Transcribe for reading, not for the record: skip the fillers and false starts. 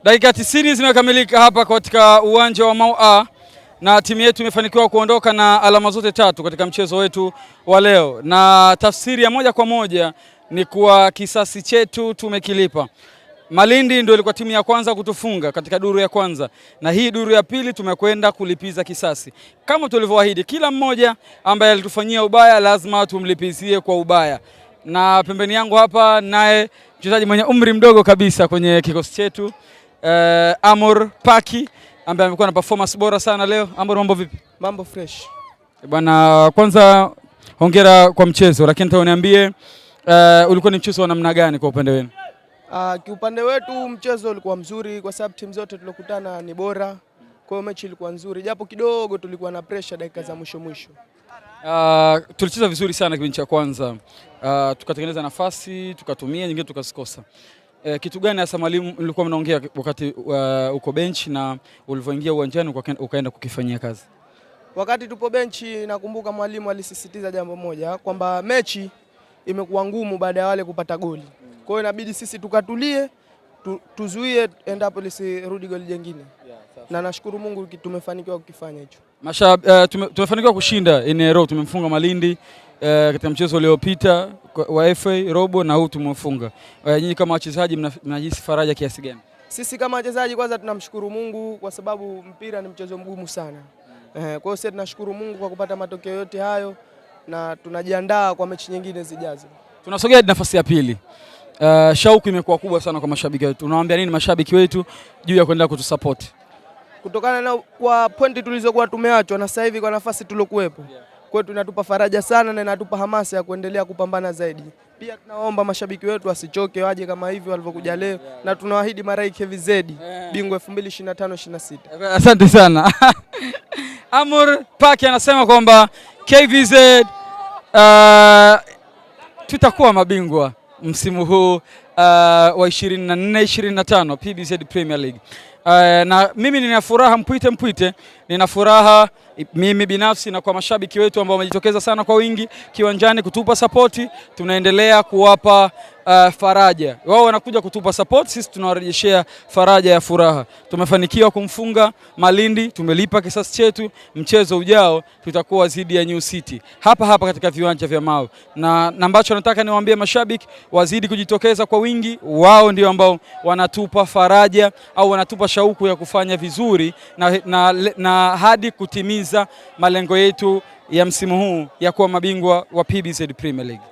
Dakika 90 zimekamilika hapa katika uwanja wa Mau A na timu yetu imefanikiwa kuondoka na alama zote tatu katika mchezo wetu wa leo, na tafsiri ya moja kwa moja ni kuwa kisasi chetu tumekilipa. Malindi ndio ilikuwa timu ya kwanza kutufunga katika duru ya kwanza, na hii duru ya pili tumekwenda kulipiza kisasi. Kama tulivyoahidi, kila mmoja ambaye alitufanyia ubaya lazima tumlipizie kwa ubaya. Na pembeni yangu hapa naye mchezaji mwenye umri mdogo kabisa kwenye kikosi chetu, Amor Paki, ambaye amekuwa na performance bora sana leo. Amor, mambo vipi? Mambo fresh. Bwana, kwanza hongera kwa mchezo, lakini niambie ulikuwa ni mchezo wa namna gani kwa upande wenu? Kiupande wetu mchezo ulikuwa mzuri kwa sababu timu zote tulokutana ni bora. Kwa hiyo mechi ilikuwa nzuri, japo kidogo tulikuwa na pressure dakika za mwisho. Tulicheza vizuri sana kipindi cha kwanza, tukatengeneza nafasi, tukatumia nyingine tukazikosa. Kitu gani hasa mwalimu ulikuwa mnaongea wakati uko benchi na ulivyoingia uwanjani ukaenda kukifanyia kazi? Wakati tupo benchi nakumbuka mwalimu alisisitiza jambo moja, kwamba mechi imekuwa ngumu baada ya wale kupata goli. Kwa hiyo inabidi sisi tukatulie, tuzuie endapo lisirudi goli jingine. Na nashukuru Mungu tumefanikiwa kukifanya hicho. Tumefanikiwa kushinda eneo, tumemfunga Malindi katika mchezo uliopita wa FA robo, na huu tumefunga. Nyinyi kama wachezaji mnajisi faraja kiasi gani? Sisi kama wachezaji kwanza tunamshukuru Mungu kwa sababu mpira ni mchezo mgumu sana. Kwa hiyo sisi tunashukuru Mungu kwa kupata matokeo yote hayo na tunajiandaa kwa mechi nyingine zijazo. Tunasogea nafasi ya pili. Shauku imekuwa kubwa sana kwa mashabiki wetu. Unawaambia nini mashabiki wetu juu ya kuendelea kutusupport? Kutokana na kwa pointi tulizokuwa tumeachwa na sasa hivi kwa nafasi tulokuwepo. Kwa hiyo tunatupa faraja sana na inatupa hamasa ya kuendelea kupambana zaidi. Pia tunaomba mashabiki wetu wasichoke, waje kama hivi walivyokuja leo, na tunawaahidi Marai KVZ bingwa 2025-26. Asante sana. Amor Paki anasema kwamba KVZ tutakuwa mabingwa msimu huu wa 24-25 PBZ Premier League. Na mimi nina furaha mpwite, nina furaha mimi binafsi na kwa mashabiki wetu ambao wamejitokeza sana kwa wingi kiwanjani kutupa sapoti. Tunaendelea kuwapa faraja. Wao wanakuja kutupa support, sisi tunawarejeshea faraja ya furaha. Tumefanikiwa kumfunga Malindi, tumelipa kisasi chetu. Mchezo ujao tutakuwa dhidi ya New City hapa katika viwanja vya Mau, na ambacho nataka niwaambie mashabiki wazidi kujitokeza kwa wingi. Wao ndio ambao wanatupa faraja au wanatupa shauku ya kufanya vizuri na hadi kutimiza malengo yetu ya msimu huu ya kuwa mabingwa wa PBZ Premier League.